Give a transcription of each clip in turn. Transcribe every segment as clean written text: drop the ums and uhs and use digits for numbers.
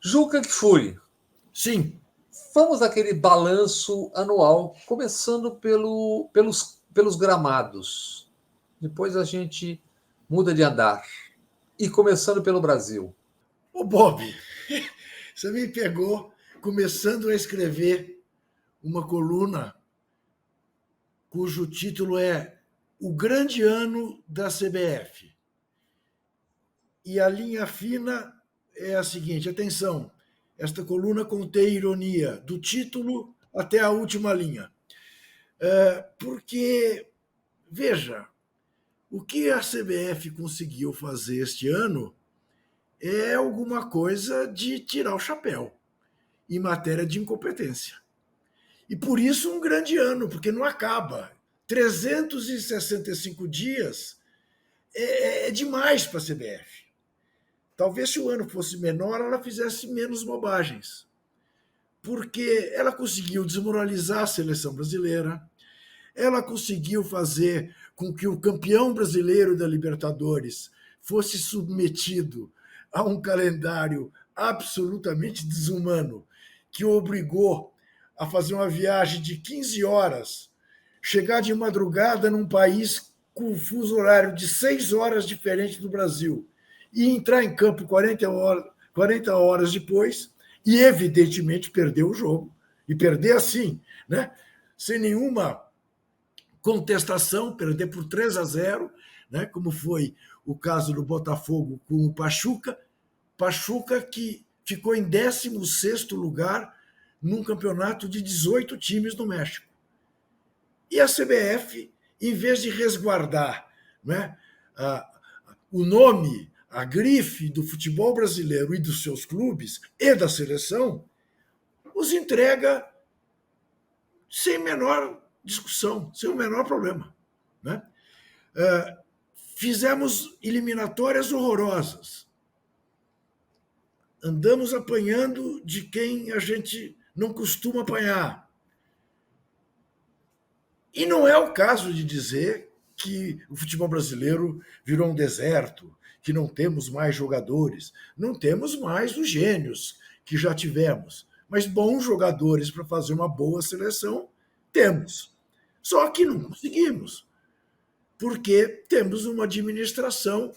Juca Kfouri. Sim. Vamos àquele balanço anual, começando pelos gramados. Depois a gente muda de andar. E começando pelo Brasil. Ô, Bob, você me pegou começando a escrever uma coluna cujo título é O Grande Ano da CBF. E a linha fina é a seguinte: atenção, esta coluna contém ironia, do título até a última linha. Porque, veja, o que a CBF conseguiu fazer este ano é alguma coisa de tirar o chapéu em matéria de incompetência. E por isso um grande ano, porque não acaba. 365 dias é demais para a CBF. Talvez se o ano fosse menor, ela fizesse menos bobagens. Porque ela conseguiu desmoralizar a seleção brasileira, ela conseguiu fazer com que o campeão brasileiro da Libertadores fosse submetido a um calendário absolutamente desumano, que o obrigou a fazer uma viagem de 15 horas, chegar de madrugada num país com um fuso horário de 6 horas diferente do Brasil e entrar em campo 40 horas depois e, evidentemente, perder o jogo. E perder assim, né? Sem nenhuma contestação, perder por 3-0, né? Como foi o caso do Botafogo com o Pachuca. Pachuca que ficou em 16º lugar num campeonato de 18 times no México. E a CBF, em vez de resguardar, né, o nome, a grife do futebol brasileiro e dos seus clubes e da seleção, os entrega sem menor discussão, sem o menor problema. Né? Fizemos eliminatórias horrorosas. Andamos apanhando de quem a gente não costuma apanhar. E não é o caso de dizer que o futebol brasileiro virou um deserto, que não temos mais jogadores. Não temos mais os gênios que já tivemos. Mas bons jogadores para fazer uma boa seleção, temos. Só que não conseguimos. Porque temos uma administração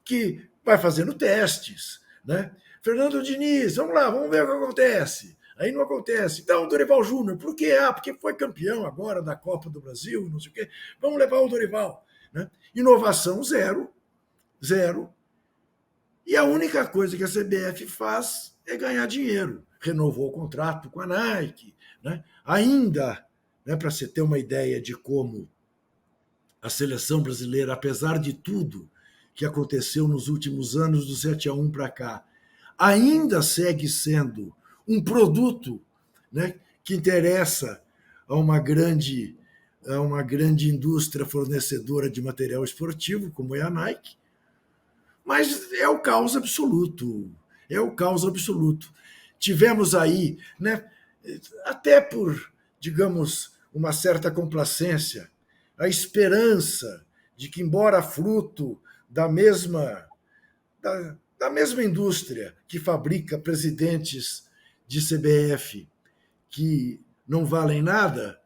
que vai fazendo testes. Né? Fernando Diniz, vamos lá, vamos ver o que acontece. Aí não acontece. Então, o Dorival Júnior, por quê? Porque foi campeão agora da Copa do Brasil, não sei o quê. Vamos levar o Dorival. Né? Inovação zero. E a única coisa que a CBF faz é ganhar dinheiro. Renovou o contrato com a Nike. Né? Ainda, né, para você ter uma ideia de como a seleção brasileira, apesar de tudo que aconteceu nos últimos anos, do 7-1 para cá, ainda segue sendo um produto, né, que interessa a uma grande indústria fornecedora de material esportivo, como é a Nike, mas é o caos absoluto. É o caos absoluto. Tivemos aí, né, até por, digamos, uma certa complacência, a esperança de que, embora fruto da mesma indústria que fabrica presidentes de CBF que não valem nada,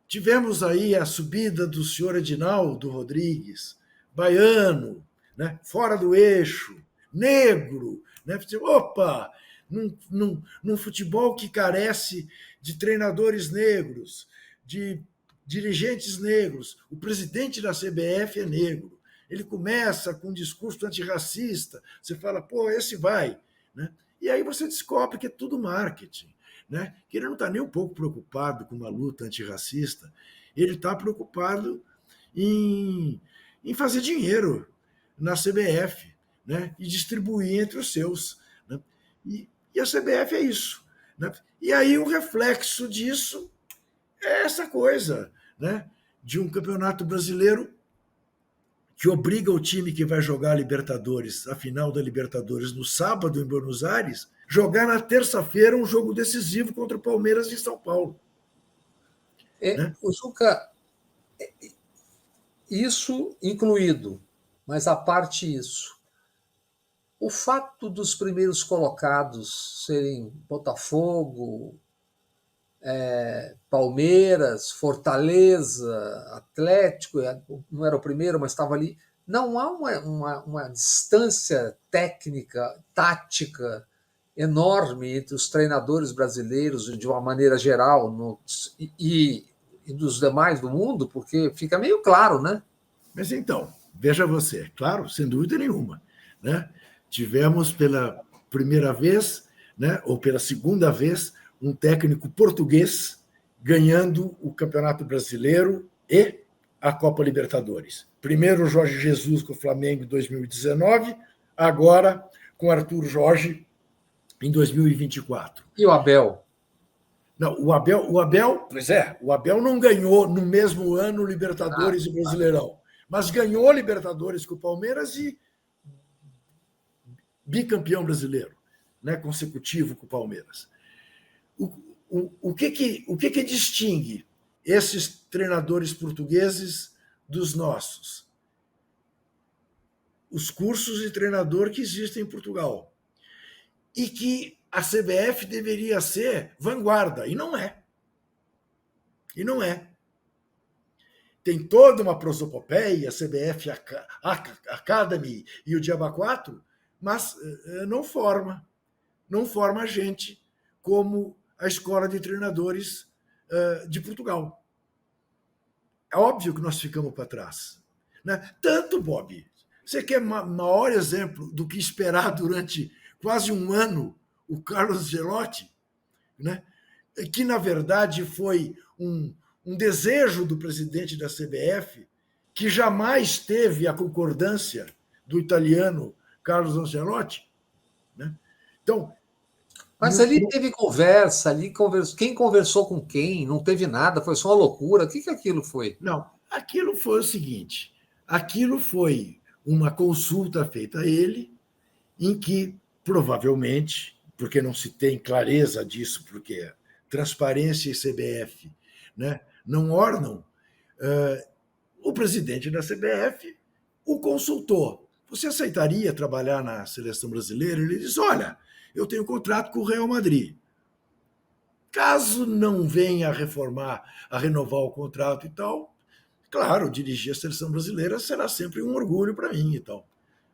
tivemos aí a subida do senhor Edinaldo Rodrigues, baiano, né, fora do eixo, negro. Né, opa, num futebol que carece de treinadores negros, de dirigentes negros, o presidente da CBF é negro. Ele começa com um discurso antirracista, você fala, pô, esse vai. Né? E aí você descobre que é tudo marketing. Né? Que ele não está nem um pouco preocupado com uma luta antirracista, ele está preocupado em fazer dinheiro na CBF, né? E distribuir entre os seus. Né? E a CBF é isso. Né? E aí o reflexo disso é essa coisa, né? De um campeonato brasileiro que obriga o time que vai jogar a Libertadores, a final da Libertadores, no sábado em Buenos Aires, jogar na terça-feira um jogo decisivo contra o Palmeiras em São Paulo. Né? O Juca, Isso incluído, mas a parte isso. O fato dos primeiros colocados serem Botafogo, Palmeiras, Fortaleza, Atlético, não era o primeiro, mas estava ali. Não há uma distância técnica, tática enorme entre os treinadores brasileiros, de uma maneira geral, e dos demais do mundo, porque fica meio claro, né? Mas então, veja você, claro, sem dúvida nenhuma, né? Tivemos pela primeira vez, né, ou pela segunda vez, um técnico português ganhando o Campeonato Brasileiro e a Copa Libertadores. Primeiro o Jorge Jesus com o Flamengo em 2019, agora com Arthur Jorge em 2024. E o Abel? Não, pois é, o Abel não ganhou no mesmo ano Libertadores e Brasileirão, mas ganhou Libertadores com o Palmeiras e bicampeão brasileiro, né, consecutivo com o Palmeiras. O que distingue esses treinadores portugueses dos nossos? Os cursos de treinador que existem em Portugal. E que a CBF deveria ser vanguarda, e não é. E não é. Tem toda uma prosopopeia, a CBF Academy e o Diaba 4, mas não forma a gente como a escola de treinadores de Portugal. É óbvio que nós ficamos para trás. Né? Tanto, Bob, você quer maior exemplo do que esperar durante quase um ano o Carlos Ancelotti, né? Que, na verdade, foi um desejo do presidente da CBF, que jamais teve a concordância do italiano Carlos Ancelotti. Né? Então, mas ali teve conversa, quem conversou com quem, não teve nada, foi só uma loucura. O que aquilo foi? Não, aquilo foi o seguinte: aquilo foi uma consulta feita a ele, em que provavelmente, porque não se tem clareza disso, porque transparência e CBF, né, não ornam, o presidente da CBF o consultou. Você aceitaria trabalhar na seleção brasileira? Ele diz: olha, eu tenho contrato com o Real Madrid. Caso não venha a renovar o contrato e tal, claro, dirigir a seleção brasileira será sempre um orgulho para mim e tal.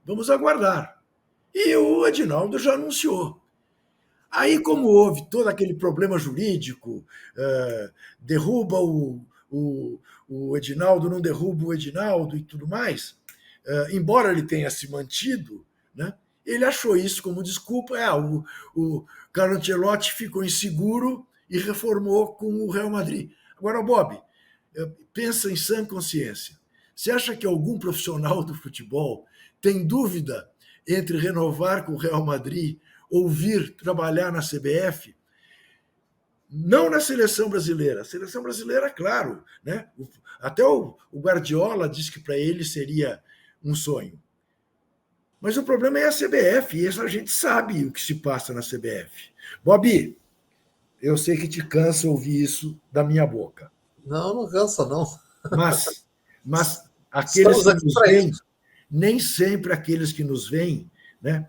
Vamos aguardar. E o Edinaldo já anunciou. Aí, como houve todo aquele problema jurídico, derruba o Edinaldo, não derruba o Edinaldo e tudo mais, embora ele tenha se mantido, né, ele achou isso como desculpa. O Carlo Ancelotti ficou inseguro e reformou com o Real Madrid. Agora, Bob, pensa em sã consciência. Você acha que algum profissional do futebol tem dúvida entre renovar com o Real Madrid ou vir trabalhar na CBF? Não na seleção brasileira. A seleção brasileira, claro, né? Até o Guardiola disse que para ele seria um sonho. Mas o problema é a CBF, e isso a gente sabe o que se passa na CBF. Bob, eu sei que te cansa ouvir isso da minha boca. Não, não cansa, não. Mas aqueles que nos veem, nem sempre aqueles que nos veem, né,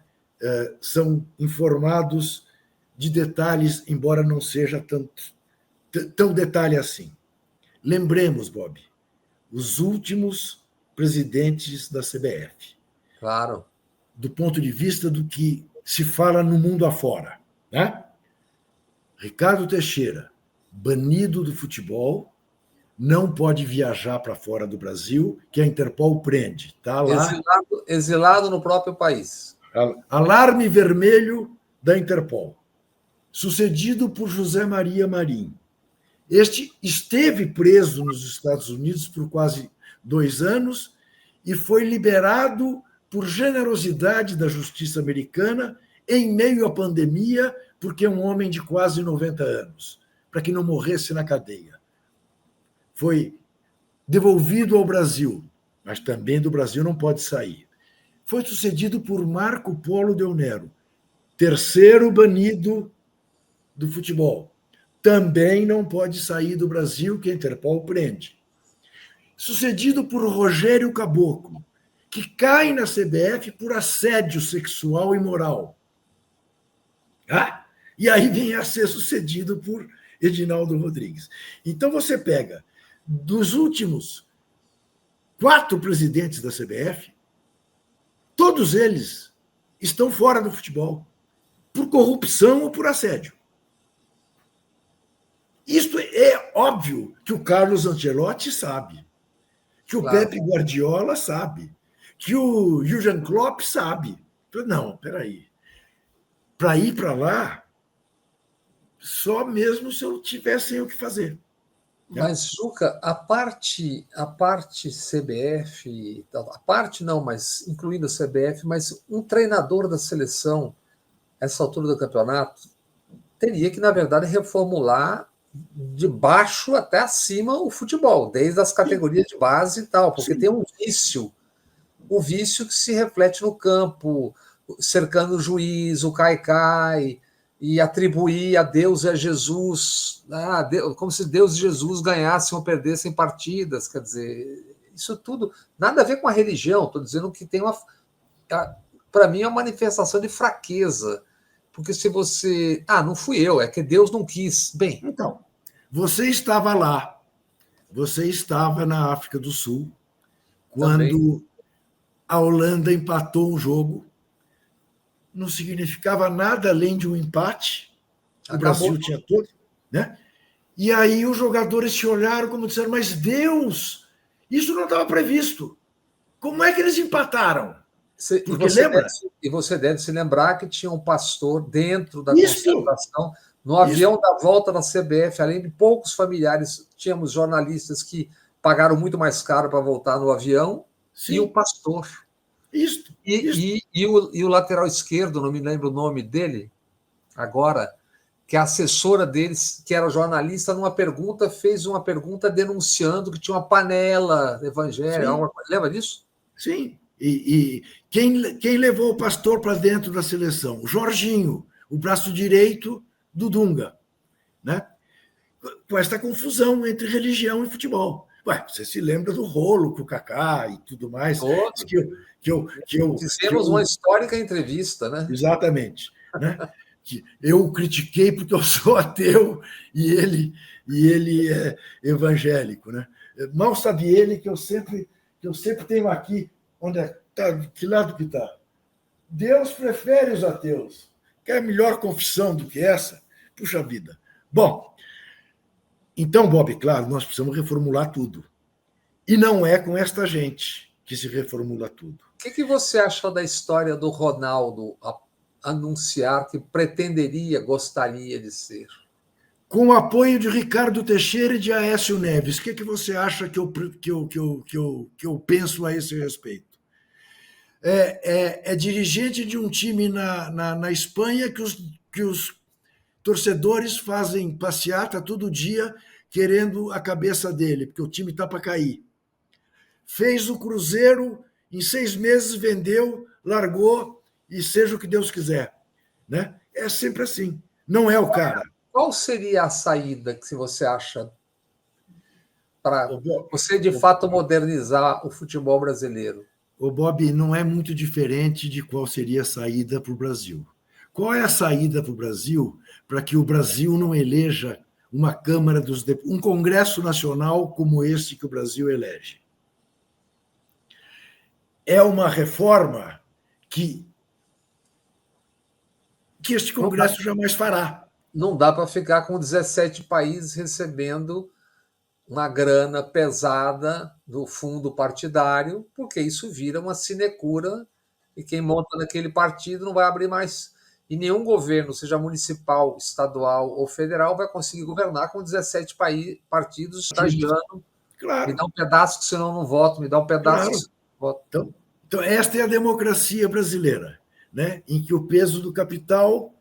são informados de detalhes, embora não seja tão detalhe assim. Lembremos, Bob, os últimos presidentes da CBF. Claro. Do ponto de vista do que se fala no mundo afora. Né? Ricardo Teixeira, banido do futebol, não pode viajar para fora do Brasil, que a Interpol prende. Tá lá. Exilado no próprio país. Alarme vermelho da Interpol. Sucedido por José Maria Marinho. Este esteve preso nos Estados Unidos por quase 2 anos e foi liberado por generosidade da justiça americana em meio à pandemia, porque é um homem de quase 90 anos, para que não morresse na cadeia. Foi devolvido ao Brasil, mas também do Brasil não pode sair. Foi sucedido por Marco Polo Del Nero, terceiro banido do futebol. Também não pode sair do Brasil, que a Interpol prende. sucedido por Rogério Caboclo, que cai na CBF por assédio sexual e moral. Ah? E aí vem a ser sucedido por Edinaldo Rodrigues. Então você pega, dos últimos 4 presidentes da CBF, todos eles estão fora do futebol, por corrupção ou por assédio. Isto é óbvio que o Carlos Ancelotti sabe, que o Pepe Guardiola sabe, que o Jürgen Klopp sabe. Não, peraí. Para ir para lá, só mesmo se eu tivesse o que fazer. Mas, Juca, a parte CBF, a parte não, mas incluindo a CBF, mas um treinador da seleção, essa altura do campeonato, teria que, na verdade, reformular de baixo até acima o futebol, desde as categorias de base e tal, porque tem um vício, o vício que se reflete no campo, cercando o juiz, o cai-cai, e atribuir a Deus e a Jesus, como se Deus e Jesus ganhassem ou perdessem partidas, quer dizer, isso tudo, nada a ver com a religião, estou dizendo que tem para mim é uma manifestação de fraqueza, porque se você, não fui eu, é que Deus não quis, bem... Então, você estava lá, você estava na África do Sul, quando também a Holanda empatou um jogo, não significava nada além de um empate. O Brasil tinha todo, né? E aí os jogadores se olharam como disseram, mas Deus, isso não estava previsto. Como é que eles empataram? E você deve se lembrar que tinha um pastor dentro da concentração, no avião da volta da CBF, além de poucos familiares, tínhamos jornalistas que pagaram muito mais caro para voltar no avião, e o pastor. E o lateral esquerdo, não me lembro o nome dele agora, que a assessora deles, que era jornalista, fez uma pergunta denunciando que tinha uma panela evangélica. Lembra disso? Sim. E quem levou o pastor para dentro da seleção? O Jorginho, o braço direito do Dunga, né? Com esta confusão entre religião e futebol. Você se lembra do rolo com o Kaká e tudo mais? Fizemos uma histórica entrevista, né? Exatamente. Né? Que eu o critiquei porque eu sou ateu e ele é evangélico. Né? Mal sabe ele que eu sempre tenho aqui, onde tá, que lado que está? Deus prefere os ateus. Quer melhor confissão do que essa? Puxa vida. Bom, então, Bob, claro, nós precisamos reformular tudo. E não é com esta gente que se reformula tudo. O que você achou da história do Ronaldo anunciar que gostaria de ser? Com o apoio de Ricardo Teixeira e de Aécio Neves, o que você acha que eu penso a esse respeito? É dirigente de um time na Espanha que os torcedores fazem passeata todo dia querendo a cabeça dele, porque o time está para cair. Fez o Cruzeiro, em 6 meses vendeu, largou e seja o que Deus quiser. Né? É sempre assim. Não é o cara. Qual seria a saída que você acha para você, de fato, modernizar o futebol brasileiro? O Bob, não é muito diferente de qual seria a saída para o Brasil. Qual é a saída para o Brasil para que o Brasil não eleja uma Câmara dos Deputados, um Congresso Nacional como esse que o Brasil elege? É uma reforma que este Congresso jamais fará. Não dá para ficar com 17 países recebendo uma grana pesada do fundo partidário, porque isso vira uma sinecura e quem monta naquele partido não vai abrir mais. E nenhum governo, seja municipal, estadual ou federal, vai conseguir governar com 17 partidos estagiando. Claro. Me dá um pedaço que senão eu não voto, me dá um pedaço que senão eu não voto. Então, esta é a democracia brasileira, né? Em que o peso do capital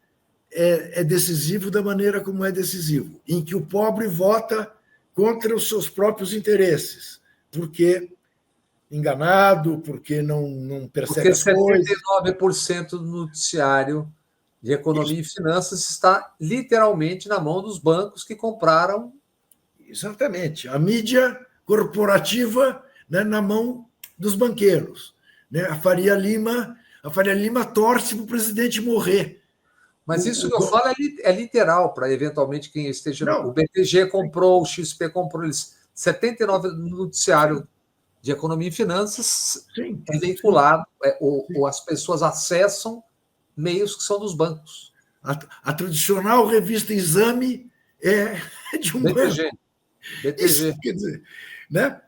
é decisivo da maneira como é decisivo, em que o pobre vota contra os seus próprios interesses, porque enganado, porque não percebe as coisas. Porque 79% do noticiário de economia e finanças está literalmente na mão dos bancos que compraram. Exatamente. A mídia corporativa, né, na mão dos banqueiros. Né? A Faria Lima torce para o presidente morrer. Mas isso que eu falo é literal, para eventualmente quem esteja. O Não. BTG comprou, o XP comprou, eles 79 no noticiário de economia e finanças Sim, é veiculado, ou as pessoas acessam meios que são dos bancos. A tradicional revista Exame é de um BTG. banco. BTG. Isso, quer dizer, né?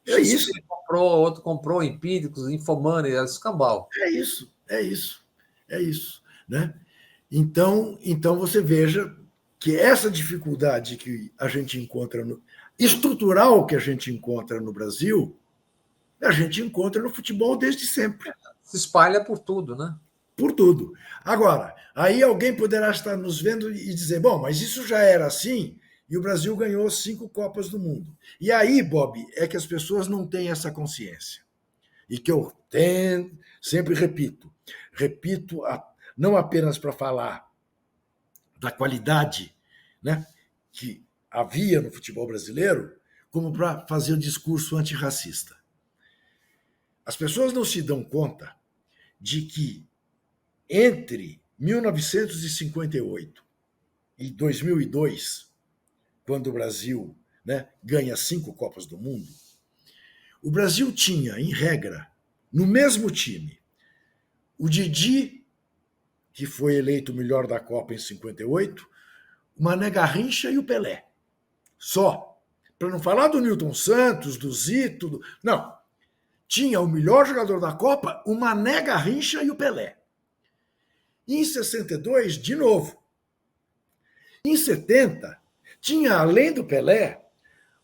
É XP isso. comprou, outro comprou Empíricos, Infomoney, escambau. É isso, é isso, é isso, né? Então você veja que essa dificuldade que a gente encontra estrutural que a gente encontra no Brasil, a gente encontra no futebol desde sempre. Se espalha por tudo, né? Por tudo. Agora, aí alguém poderá estar nos vendo e dizer, bom, mas isso já era assim e o Brasil ganhou 5 Copas do Mundo. E aí, Bob, é que as pessoas não têm essa consciência. E que eu sempre repito, não apenas para falar da qualidade, né, que havia no futebol brasileiro, como para fazer o discurso antirracista. As pessoas não se dão conta de que entre 1958 e 2002, quando o Brasil, né, ganha 5 Copas do Mundo, o Brasil tinha, em regra, no mesmo time, o Didi, que foi eleito o melhor da Copa em 58, o Mané Garrincha e o Pelé. Só. Para não falar do Newton Santos, do Zito. Não. Tinha o melhor jogador da Copa, o Mané Garrincha e o Pelé. E em 62, de novo. Em 70, tinha, além do Pelé,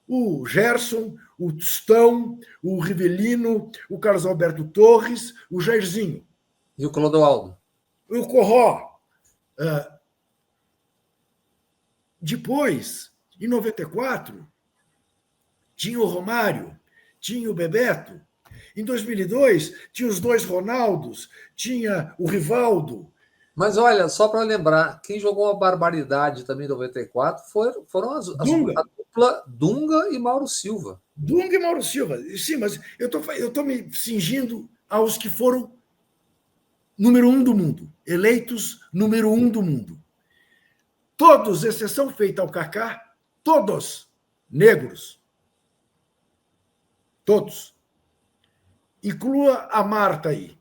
o Gerson, o Tostão, o Rivelino, o Carlos Alberto Torres, o Jairzinho. E o Clodoaldo? O Corró. Depois, em 94, tinha o Romário, tinha o Bebeto. Em 2002, tinha os 2 Ronaldos, tinha o Rivaldo. Mas olha, só para lembrar, quem jogou uma barbaridade também em 94 foram a dupla Dunga e Mauro Silva. Dunga e Mauro Silva. Sim, mas eu estou me cingindo aos que foram número 1 do mundo, eleitos número 1 do mundo. Todos, exceção feita ao Kaká, todos negros. Todos. Inclua a Marta aí,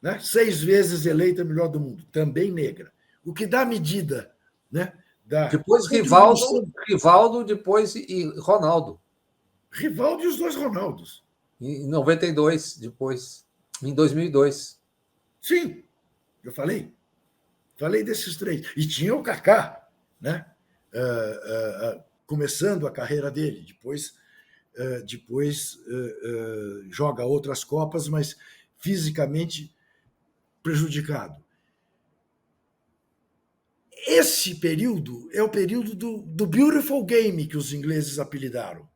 né? 6 vezes eleita melhor do mundo, também negra. O que dá medida, né? Depois Rivaldo, depois e Ronaldo. Rivaldo e os 2 Ronaldos. Em 92, depois. Em 2002. Sim, eu falei. Falei desses 3. E tinha o Kaká, né? Começando a carreira dele. Depois joga outras Copas, mas fisicamente prejudicado. Esse período é o período do beautiful game, que os ingleses apelidaram.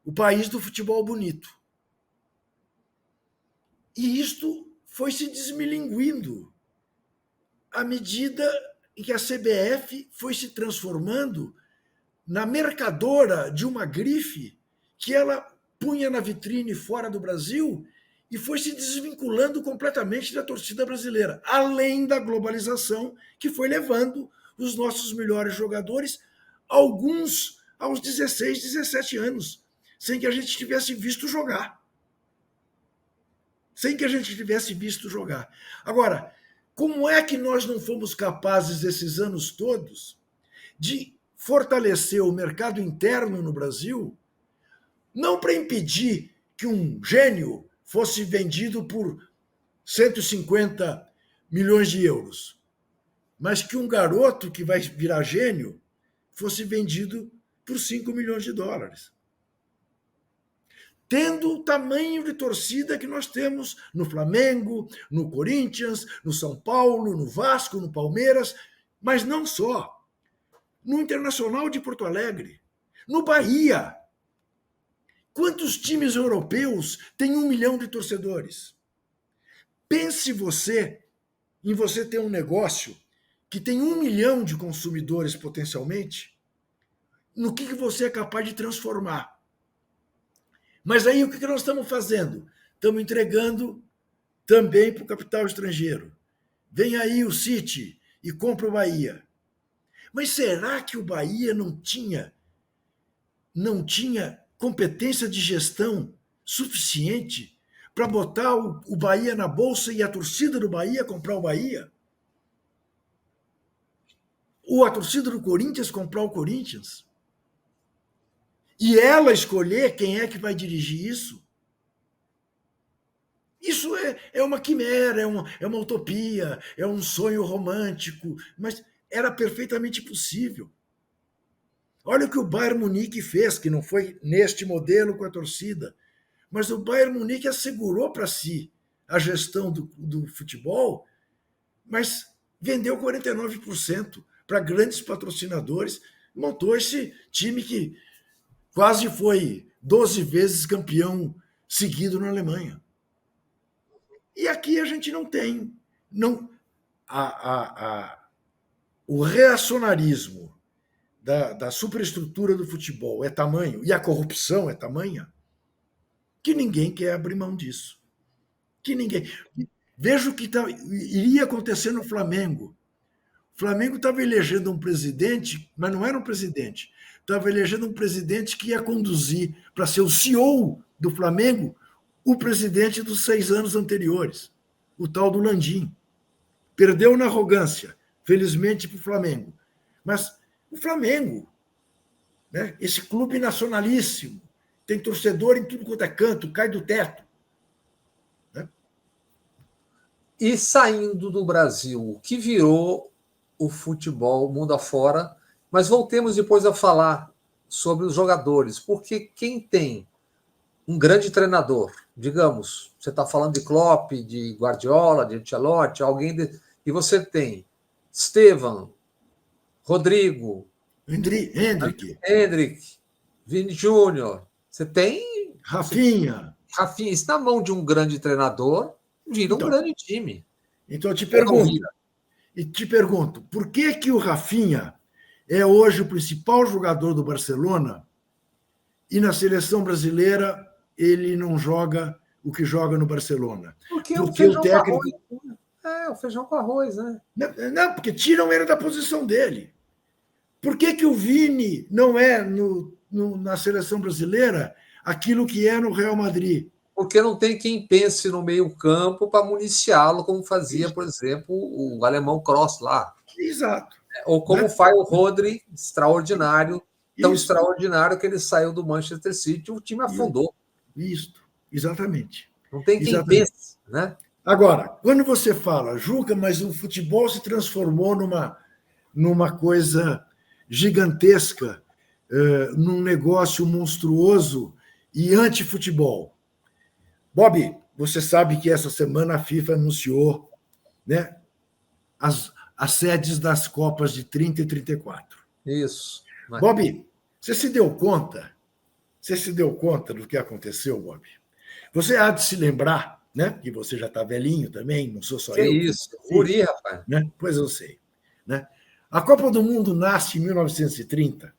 O país do futebol bonito. E isto foi se desmilinguindo à medida em que a CBF foi se transformando na mercadora de uma grife que ela punha na vitrine fora do Brasil e foi se desvinculando completamente da torcida brasileira, além da globalização que foi levando os nossos melhores jogadores, alguns aos 16, 17 anos, sem que a gente tivesse visto jogar. Sem que a gente tivesse visto jogar. Agora, como é que nós não fomos capazes, esses anos todos, de fortalecer o mercado interno no Brasil, não para impedir que um gênio fosse vendido por 150 milhões de euros, mas que um garoto que vai virar gênio fosse vendido por 5 milhões de dólares. Tendo o tamanho de torcida que nós temos no Flamengo, no Corinthians, no São Paulo, no Vasco, no Palmeiras, mas não só. No Internacional de Porto Alegre, no Bahia. Quantos times europeus têm 1 milhão de torcedores? Pense você em você ter um negócio que tem 1 milhão de consumidores potencialmente, no que você é capaz de transformar. Mas aí o que nós estamos fazendo? Estamos entregando também para o capital estrangeiro. Vem aí o City e compra o Bahia. Mas será que o Bahia não tinha competência de gestão suficiente para botar o Bahia na bolsa e a torcida do Bahia comprar o Bahia? Ou a torcida do Corinthians comprar o Corinthians? E ela escolher quem é que vai dirigir isso? Isso é uma quimera, é uma utopia, é um sonho romântico, mas era perfeitamente possível. Olha o que o Bayern Munique fez, que não foi neste modelo com a torcida, mas o Bayern Munique assegurou para si a gestão do futebol, mas vendeu 49% para grandes patrocinadores, montou esse time que quase foi 12 vezes campeão seguido na Alemanha. E aqui a gente não tem. Não, o reacionarismo da superestrutura do futebol é tamanho, e a corrupção é tamanha, que ninguém quer abrir mão disso. Que ninguém. Veja o que iria acontecer no Flamengo. O Flamengo estava elegendo um presidente, mas não era um presidente. Estava elegendo um presidente que ia conduzir para ser o CEO do Flamengo o presidente dos 6 anos anteriores, o tal do Landim. Perdeu na arrogância, felizmente para o Flamengo. Mas o Flamengo, né, esse clube nacionalíssimo, tem torcedor em tudo quanto é canto, cai do teto. Né? E saindo do Brasil, o que virou o futebol mundo afora? Mas voltemos depois a falar sobre os jogadores, porque quem tem um grande treinador, digamos, você está falando de Klopp, de Guardiola, de Ancelotti, e você tem Esteban, Rodrigo, Hendrick, Vini Júnior, você tem Rafinha. Rafinha, isso na mão de um grande treinador, vira um grande time. Então eu te pergunto, por que o Rafinha é hoje o principal jogador do Barcelona e na seleção brasileira ele não joga o que joga no Barcelona? Porque o técnico... o feijão com arroz, né? Não, porque tiram ele da posição dele. Por que o Vini não é na seleção brasileira aquilo que é no Real Madrid? Porque não tem quem pense no meio-campo para municiá-lo, como fazia, por exemplo, o alemão Kroos lá. Exato. Ou como faz o Rodri, extraordinário, tão Isso. extraordinário que ele saiu do Manchester City e o time afundou. Isso, exatamente. Não tem quem pense, né? Agora, quando você fala, Juca, mas o futebol se transformou numa coisa gigantesca, num negócio monstruoso e anti-futebol. Bob, você sabe que essa semana a FIFA anunciou, né, as sedes das Copas de 30 e 34. Isso. Bob, você se deu conta? Você se deu conta do que aconteceu, Bob? Você há de se lembrar, né? Que você já está velhinho também, não sou só que eu. Isso, guri, rapaz. Né? Pois eu sei. Né? A Copa do Mundo nasce em 1930,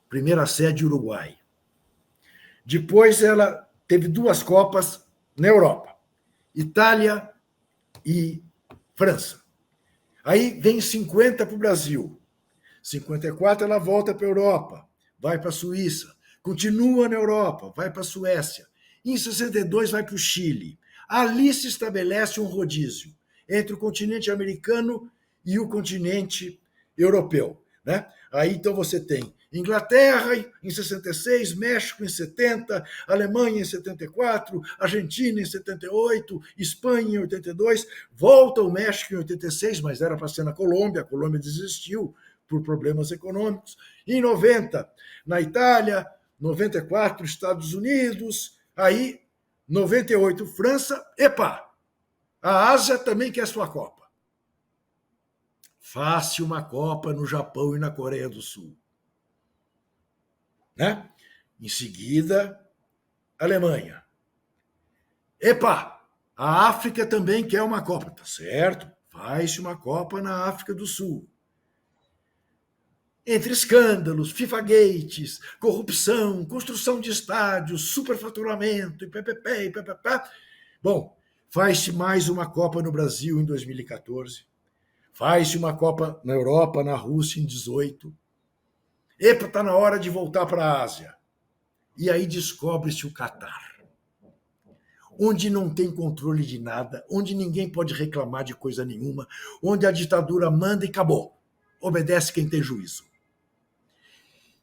primeira sede Uruguai. Depois ela teve 2 Copas na Europa, Itália e França. Aí vem 50 para o Brasil. 54 ela volta para a Europa, vai para a Suíça, continua na Europa, vai para a Suécia. Em 62 vai para o Chile. Ali se estabelece um rodízio entre o continente americano e o continente europeu. Né? Aí então você tem Inglaterra em 66, México em 70, Alemanha em 74, Argentina em 78, Espanha em 82, volta o México em 86, mas era para ser na Colômbia, a Colômbia desistiu por problemas econômicos. Em 90, na Itália, 94, Estados Unidos, aí 98, França. Epa! A Ásia também quer sua Copa. Faça uma Copa no Japão e na Coreia do Sul. Né? Em seguida, Alemanha. Epa! A África também quer uma Copa. Tá certo? Faz uma Copa na África do Sul. entre escândalos, FIFA Gates, corrupção, construção de estádios, superfaturamento, e ppp, e ppp. Bom, faz-se mais uma Copa no Brasil em 2014, faz-se uma Copa na Europa, na Rússia em 2018. Epa, está na hora de voltar para a Ásia. E aí descobre-se o Catar, onde não tem controle de nada, onde ninguém pode reclamar de coisa nenhuma, onde a ditadura manda e acabou. Obedece quem tem juízo.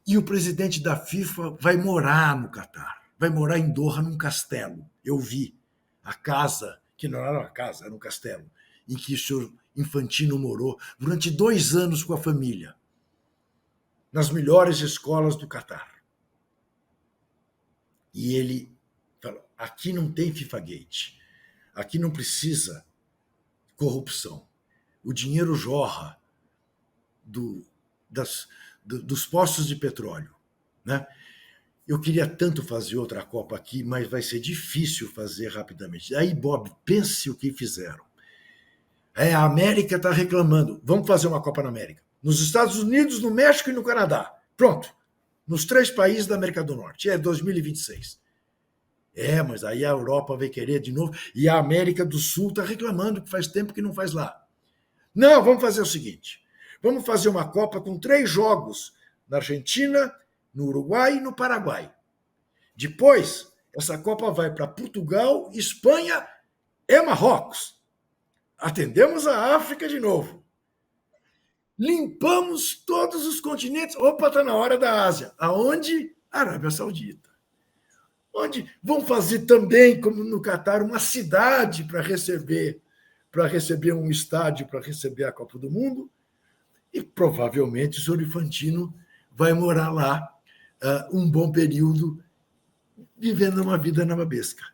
E o presidente da FIFA vai morar no Catar, vai morar em Doha, num castelo. Eu vi a casa, que não era uma casa, era um castelo, em que o senhor Infantino morou durante 2 anos com a família, nas melhores escolas do Catar. E ele falou, aqui não tem FIFA Gate, aqui não precisa corrupção. O dinheiro jorra dos poços de petróleo, né? Eu queria tanto fazer outra Copa aqui, mas vai ser difícil fazer rapidamente. Aí, Bob, pense o que fizeram. A América está reclamando. Vamos fazer uma Copa na América. Nos Estados Unidos, no México e no Canadá. Pronto. Nos 3 países da América do Norte. É 2026. Mas aí a Europa vai querer de novo. E a América do Sul está reclamando que faz tempo que não faz lá. Não, vamos fazer o seguinte. Vamos fazer uma Copa com 3 jogos na Argentina, no Uruguai e no Paraguai. Depois, essa Copa vai para Portugal, Espanha e Marrocos. Atendemos a África de novo. Limpamos todos os continentes. Opa, está na hora da Ásia. Aonde? Arábia Saudita. Onde vão fazer também, como no Catar, uma cidade para receber um estádio, para receber a Copa do Mundo. E provavelmente o senhor Infantino vai morar lá um bom período, vivendo uma vida nababesca.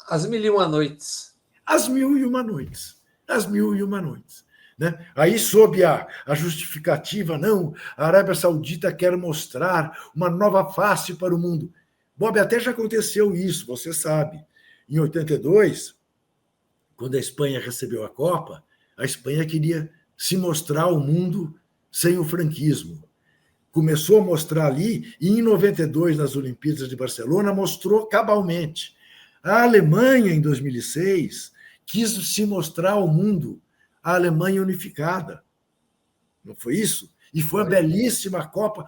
As 1001 noites. As 1001 noites. As 1001 noites. Né? Aí, sob a justificativa, não, a Arábia Saudita quer mostrar uma nova face para o mundo. Bob, até já aconteceu isso, você sabe. Em 82, quando a Espanha recebeu a Copa, a Espanha queria se mostrar ao mundo sem o franquismo. Começou a mostrar ali, e em 92, nas Olimpíadas de Barcelona, mostrou cabalmente. A Alemanha, em 2006, quis se mostrar ao mundo a Alemanha unificada. Não foi isso? E foi uma belíssima Copa,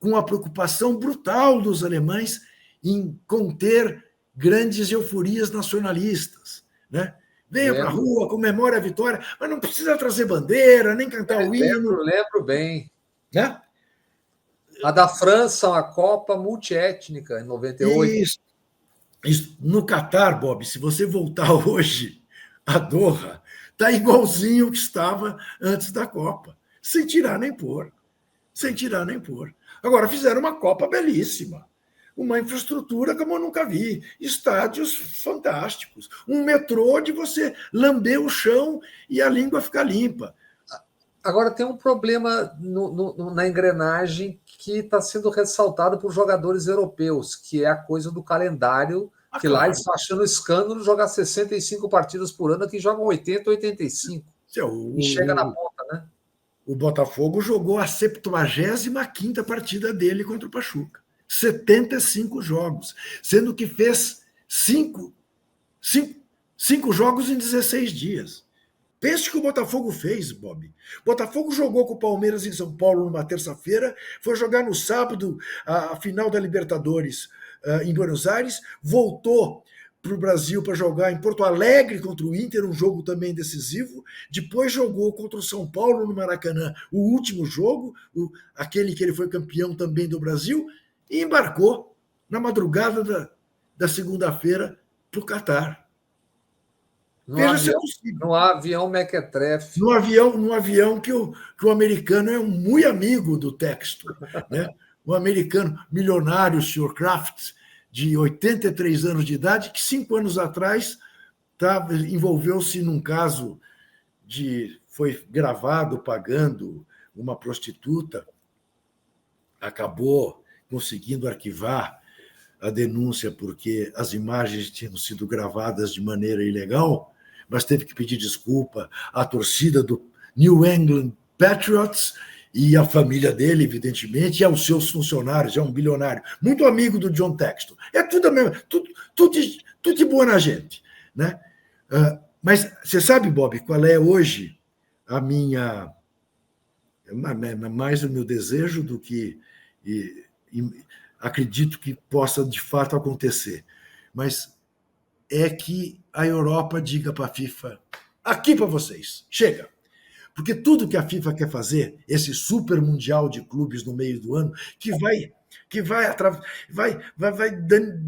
com a preocupação brutal dos alemães em conter grandes euforias nacionalistas. Né? Venha para a rua, comemore a vitória, mas não precisa trazer bandeira, nem cantar o hino. Lembro bem. Né? A da França, uma Copa multiétnica, em 98. Isso. No Catar, Bob, se você voltar hoje a Doha, está igualzinho que estava antes da Copa, sem tirar nem pôr. Sem tirar nem pôr. Agora, fizeram uma Copa belíssima, uma infraestrutura como eu nunca vi, estádios fantásticos, um metrô de você lamber o chão e a língua ficar limpa. Agora, tem um problema na engrenagem que está sendo ressaltado por jogadores europeus, que é a coisa do calendário, que lá eles estão achando escândalo jogar 65 partidas por ano, aqui jogam 80, 85. E chega na ponta, né? O Botafogo jogou a 75ª partida dele contra o Pachuca. 75 jogos, sendo que fez 5 jogos em 16 dias. Pense o que o Botafogo fez, Bob. O Botafogo jogou com o Palmeiras em São Paulo numa terça-feira, foi jogar no sábado a final da Libertadores em Buenos Aires, voltou para o Brasil para jogar em Porto Alegre contra o Inter, um jogo também decisivo, depois jogou contra o São Paulo no Maracanã, o último jogo, aquele que ele foi campeão também do Brasil, e embarcou na madrugada da segunda-feira para o Catar. No avião mequetrefe. No avião que o americano é muito amigo do texto. Né? Um americano milionário, o Sr. Kraft, de 83 anos de idade, que 5 anos atrás envolveu-se num caso foi gravado pagando uma prostituta, acabou conseguindo arquivar a denúncia porque as imagens tinham sido gravadas de maneira ilegal, mas teve que pedir desculpa à torcida do New England Patriots E a família dele, evidentemente, e aos seus funcionários, é um bilionário, muito amigo do John Textor. É tudo a mesma, tudo de boa na gente. Né? Mas você sabe, Bob, qual é hoje a minha. Mais o meu desejo do que. Acredito que possa de fato acontecer. Mas é que a Europa diga para a FIFA: aqui para vocês, chega. Porque tudo que a FIFA quer fazer, esse super mundial de clubes no meio do ano, vai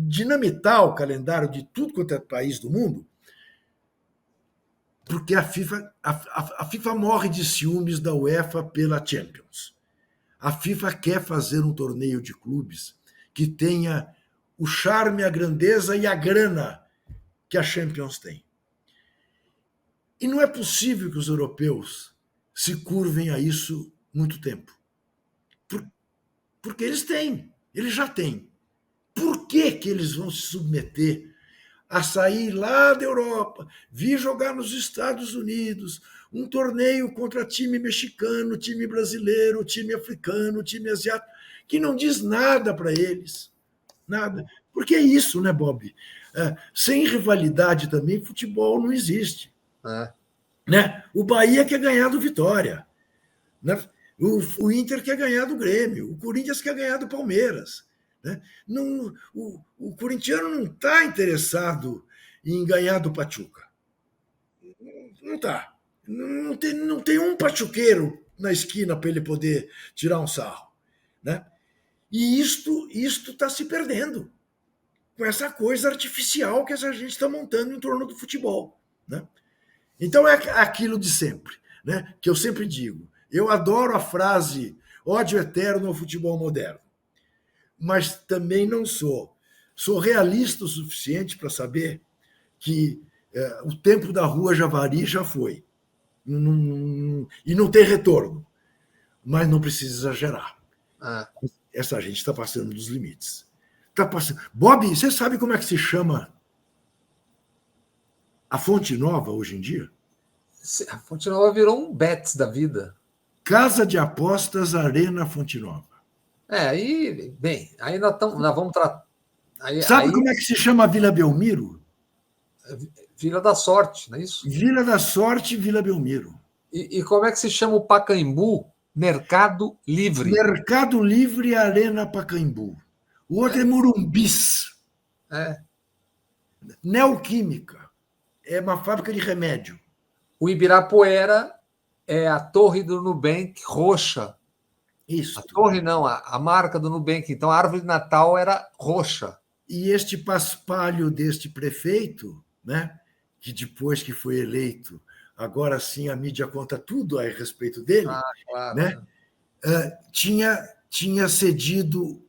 dinamitar o calendário de tudo quanto é país do mundo, porque a FIFA morre de ciúmes da UEFA pela Champions. A FIFA quer fazer um torneio de clubes que tenha o charme, a grandeza e a grana que a Champions tem. E não é possível que os europeus se curvem a isso muito tempo. Porque eles já têm. Por que eles vão se submeter a sair lá da Europa, vir jogar nos Estados Unidos, um torneio contra time mexicano, time brasileiro, time africano, time asiático, que não diz nada para eles? Nada. Porque é isso, né, Bob? Sem rivalidade também, futebol não existe. Né? O Bahia quer ganhar do Vitória. Né? O Inter quer ganhar do Grêmio. O Corinthians quer ganhar do Palmeiras. Né? Não, o corintiano não está interessado em ganhar do Pachuca. Não está. Não tem um pachuqueiro na esquina para ele poder tirar um sarro. Né? E isto está se perdendo com essa coisa artificial que a gente está montando em torno do futebol. Né? Então é aquilo de sempre, né? Que eu sempre digo. Eu adoro a frase ódio eterno ao futebol moderno, mas também não sou. Sou realista o suficiente para saber que o tempo da rua Javari já foi. E não tem retorno. Mas não precisa exagerar. Essa gente está passando dos limites. Tá passando. Bob, você sabe como é que se chama a Fonte Nova hoje em dia? A Fonte Nova virou um Betis da vida. Casa de Apostas Arena Fonte Nova. Aí nós vamos tratar. Sabe como é que se chama a Vila Belmiro? Vila da Sorte, não é isso? Vila da Sorte, Vila Belmiro. E como é que se chama o Pacaembu? Mercado Livre. Mercado Livre Arena Pacaembu. O outro é Morumbis. Neoquímica. É uma fábrica de remédio. O Ibirapuera é a torre do Nubank roxa. Isso. A torre não, a marca do Nubank. Então a árvore de Natal era roxa. E este paspalho deste prefeito, né, que depois que foi eleito, agora sim a mídia conta tudo a respeito dele, claro, né? Tinha cedido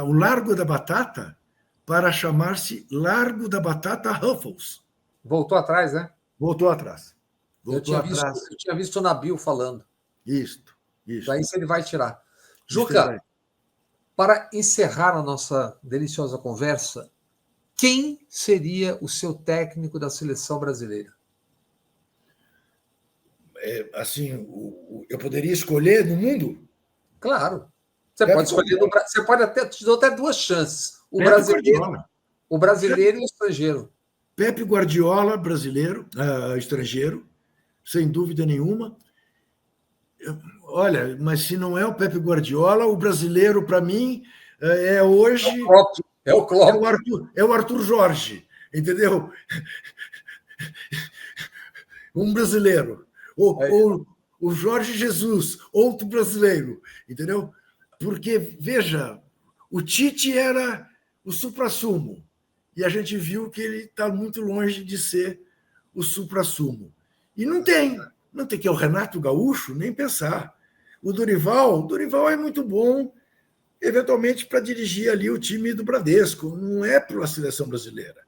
o Largo da Batata para chamar-se Largo da Batata Ruffles. Voltou atrás, né? Voltou atrás. Eu tinha visto o Nabil falando. Isso. Daí se ele vai tirar. Juca, para encerrar a nossa deliciosa conversa, quem seria o seu técnico da seleção brasileira? Assim, eu poderia escolher no mundo? Claro. Você pode escolher. Você pode te dou até duas chances. O brasileiro e o estrangeiro. Pepe Guardiola, brasileiro, estrangeiro, sem dúvida nenhuma. Olha, mas se não é o Pepe Guardiola, o brasileiro, para mim, é hoje. É o Klopp. É o Arthur Jorge, entendeu? Um brasileiro. Ou o Jorge Jesus, outro brasileiro, entendeu? Porque, veja, o Tite era o suprassumo, e a gente viu que ele está muito longe de ser o suprassumo. E não tem que é o Renato Gaúcho, nem pensar. O Dorival é muito bom, eventualmente, para dirigir ali o time do Bradesco, não é para a seleção brasileira.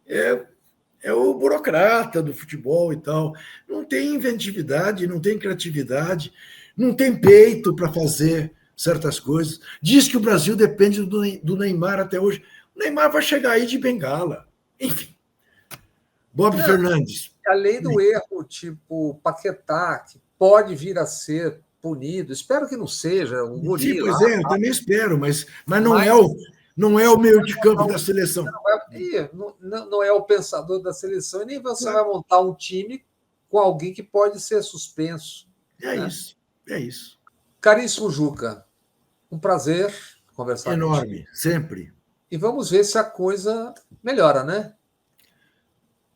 É o burocrata do futebol e tal. Não tem inventividade, não tem criatividade, não tem peito para fazer certas coisas. Diz que o Brasil depende do Neymar até hoje. O Neymar vai chegar aí de bengala. Enfim. Bob Fernandes. A lei do erro, tipo Paquetá, que pode vir a ser punido. Espero que não seja um Sim, gorila. pois é, eu também espero, mas não é o meio de campo da seleção. Não é o pensador da seleção, e nem você vai montar um time com alguém que pode ser suspenso. É né? isso, é isso. Caríssimo Juca, um prazer conversar Enorme, contigo. sempre. E vamos ver se a coisa melhora, né?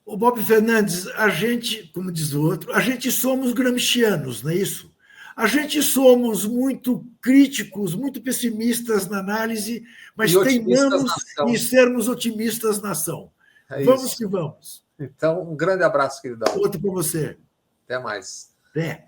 O Bob Fernandes, a gente, como diz o outro, a gente somos gramscianos, não é isso? A gente somos muito críticos, muito pessimistas na análise, mas E otimistas teimamos na em ação. sermos otimistas na ação. É Vamos isso. que vamos. Então, um grande abraço, queridão. Outro para você. Até mais. Até.